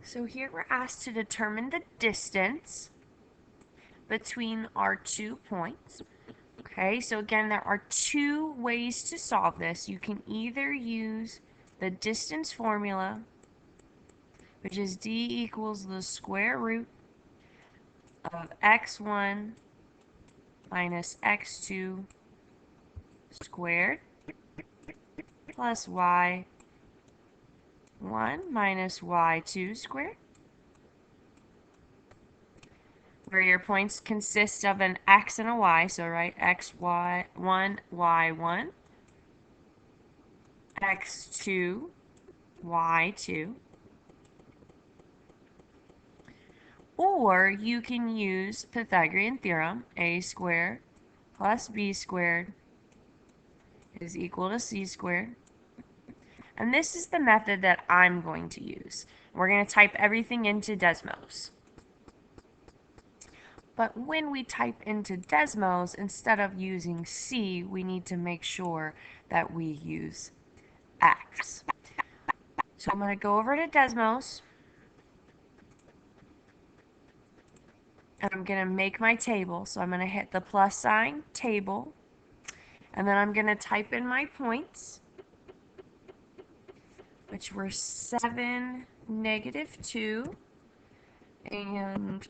So here we're asked to determine the distance between our 2 points. Okay, so again, there are 2 ways to solve this. You can either use the distance formula, which is d equals the square root of x1 minus x2 squared plus y1 minus y2 squared, where your points consist of an x and a y, so write x1, y1, x2, y2. Or you can use Pythagorean theorem, a squared plus b squared is equal to c squared. And this is the method that I'm going to use. We're going to type everything into Desmos. But when we type into Desmos, instead of using c, we need to make sure that we use x. So I'm going to go over to Desmos, and I'm going to make my table. So I'm going to hit the plus sign, table, and then I'm going to type in my points, which were 7, -2, and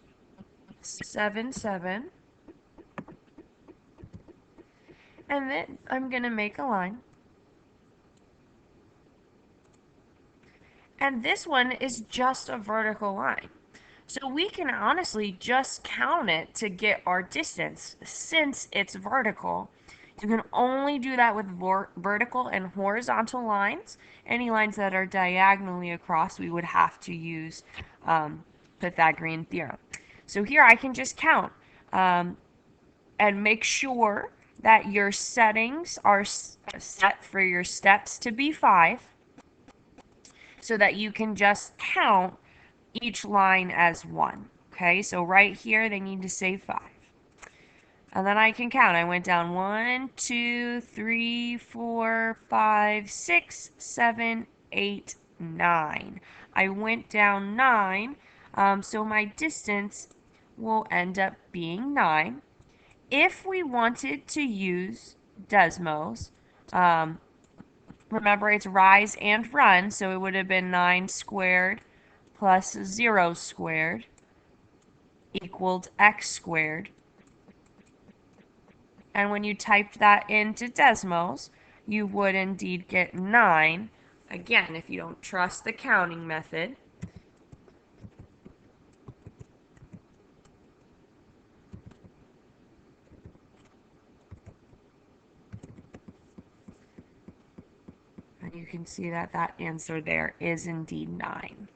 7, 7. And then I'm going to make a line. And this one is just a vertical line. So we can honestly just count it to get our distance. Since it's vertical, you can only do that with vertical and horizontal lines. Any lines that are diagonally across, we would have to use Pythagorean theorem. So here I can just count and make sure that your settings are set for your steps to be 5, so that you can just count each line as 1. Okay, so right here they need to say 5. And then I can count. I went down 1, 2, 3, 4, 5, 6, 7, 8, 9. I went down 9, so my distance will end up being 9. If we wanted to use Desmos, remember it's rise and run, so it would have been 9 squared plus 0 squared equaled x squared. And when you typed that into Desmos, you would indeed get 9. Again, if you don't trust the counting method. And you can see that that answer there is indeed 9.